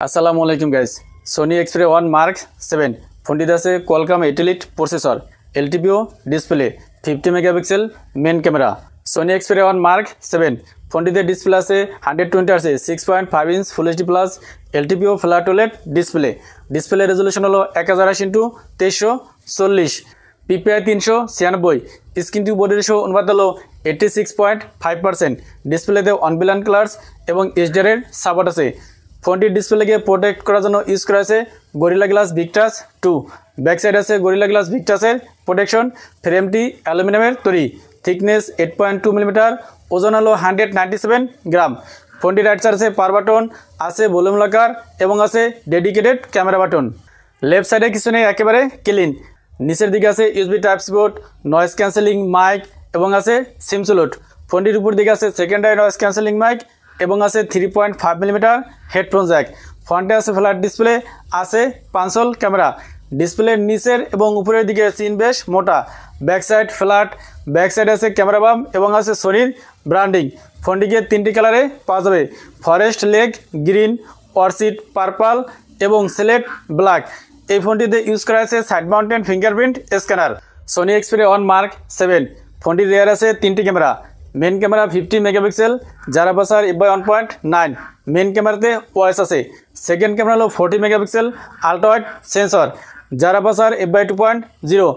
আসসালামু আলাইকুম guys. Sony Xperia 1 Mark 7 ফোনটিতে আছে Qualcomm 8 Elite processor, LTPO display, 50 megapixel main camera. Sony Xperia 1 Mark 7 ফোনটিতে ডিসপ্লে আছে 120 আছে 6.5 inch full HD plus LTPO flat OLED display resolution হলো 1080x2340, PPI 396, screen to body ratio অনুপাত হলো 86.5%। ডিসপ্লেতে অনব্লাইন্ড কালার্স এবং এইচডিআর সাপোর্ট আছে। ফোনটির ডিসপ্লেকে প্রোটেক্ট করার জন্য ইউজ করা হয়েছে Gorilla Glass Victus 2। Back side আছে গরিলা গ্লাস ভিক্টাসের প্রোটেকশন। ফ্রেমটি অ্যালুমিনিয়ামের তৈরি, থিকনেস 8.2 মিলিমিটার, ওজন হলো 197 গ্রাম। ফোনটির রাইট সাইড আছে পাওয়ার বাটন, আছে ভলিউম লকার এবং আছে ডেডিকেটেড ক্যামেরা বাটন। লেফট সাইডে কিছু নেই, একেবারে ক্লিন। নিচের দিকে আছে USB type C port, noise cancelling mic এবং আছে সিম স্লট। ফোনটির উপর দিকে আছে সেকেন্ডারি নয়েজ ক্যান্সেলিং মাইক এবং আছে 3.5 মিলিমিটার হেডফোন জ্যাক। ফ্রন্টে আছে ফ্ল্যাট ডিসপ্লে, আছে পাঁচল ক্যামেরা। ডিসপ্লের নিচের এবং উপরের দিকে সিন বেশ মোটা। Back side flat, back side আছে ক্যামেরা বাম এবং আছে সোনির ব্র্যান্ডিং। ফোনটিকে 3টি কালারে পাওয়া যাবে, forest lake green, orchid purple এবং সিলেট ব্ল্যাক। এই ফোনটিতে ইউজ করা আছে side mounted fingerprint scanner. Sony Xperia 1 Mark 7 ফোনটির রেয়ার আছে 3টি ক্যামেরা। মেন ক্যামেরা 50 মেগাপিক্সেল, যার আপারচার f/1.9। মেন ক্যামেরাতে ওএস আছে। সেকেন্ড ক্যামেরা হলো 40 মেগাপিক্সেল আল্ট্রা ওয়াইড সেন্সর, যার আপারচার f/2.0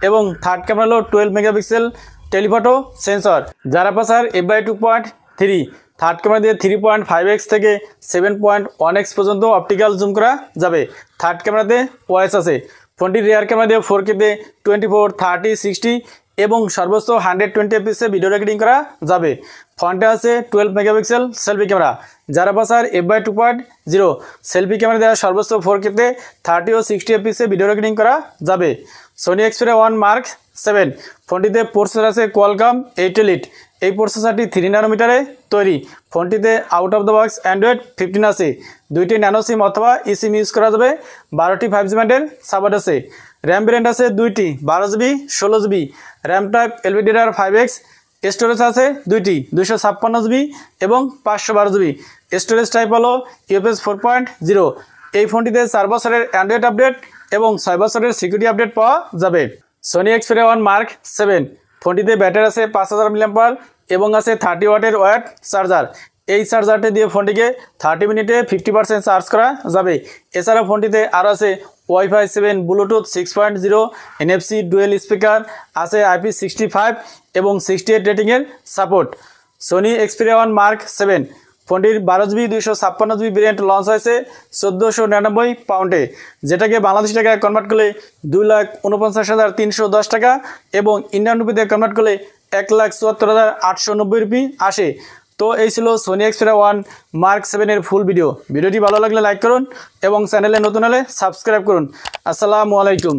এবং থার্ড ক্যামেরা হলো 12 মেগাপিক্সেল টেলিফটো সেন্সর, যার আপারচার f/2.3। থার্ড ক্যামেরা দিয়ে 3.5x থেকে 7.1x পর্যন্ত অপটিক্যাল জুম করা যাবে। থার্ড ক্যামেরাতে ওএস আছে। ফোনটির রিয়ার ক্যামেরা দিয়ে 4K-তে 24, 30, 60 এবং সর্বোচ্চ 120 fps ভিডিও রেকর্ডিং করা যাবে। ফ্রন্টে আছে 12 মেগাপিক্সেল সেলফি ক্যামেরা, যার আপারচার f/2.0। সেলফি ক্যামেরা দেওয়া সর্বোচ্চ 4K-তে 30 ও 60 fps ভিডিও রেকর্ডিং করা যাবে। সোনি এক্সপ্রে 1 মার্ক 7 ফোনটিতে প্রসেসর আছে কোয়ালকম 8 এলিট। এই প্রসেসরটি 3 ন্যানোমিটারে তৈরি। ফোনটিতে out of the box Android 15 আছে। 2টি ন্যানো সিম অথবা ইসিম ইউজ করা যাবে। 12টি 5G ব্যান্ডের সাপোর্ট আছে। র্যাম ভেরিয়েন্ট আছে 2টি, 12GB 16GB। RAM type LPDDR5X। Storage আছে 2টি, 256GB এবং 512GB। স্টোরেজ টাইপ হলো UFS 4.0। এই ফোনটিতে 4 বছরের অ্যান্ড্রয়েড আপডেট এবং 6 বছরের সিকিউরিটি আপডেট পাওয়া যাবে। সোনি এক্সপ্রে 1 মার্ক 7 ফোনটিতে ব্যাটারি আছে 5000 mAh এবং আছে 30 ওয়াটের ওয়্যার চার্জার। এই চার্জারটি দিয়ে ফোনটিকে 30 মিনিটে 50% চার্জ করা যাবে। এছাড়া ফোনটিতে আরও আছে wifi 7, Bluetooth 6.0, NFC dual speaker, আছে IP65 এবং 68 রেটিংয়ের সাপোর্ট। সোনি এক্সপ্রে 1 মার্ক 7 ফোনটির 12GB 256GB ভেরিয়েন্ট লঞ্চ হয়েছে 1499 পাউন্ডে, যেটাকে বাংলাদেশি টাকায় কনভার্ট করলে 2,49,310 টাকা এবং ইন্ডিয়ান রুপিতে কনভার্ট করলে 1,74,890 রুপি আসে। তো এই ছিল সোনি এক্সপ্রে 1 মার্ক 7 এর ফুল ভিডিওটি ভালো লাগলে লাইক করুন এবং চ্যানেলে নতুন হলে সাবস্ক্রাইব করুন। আসসালামু আলাইকুম।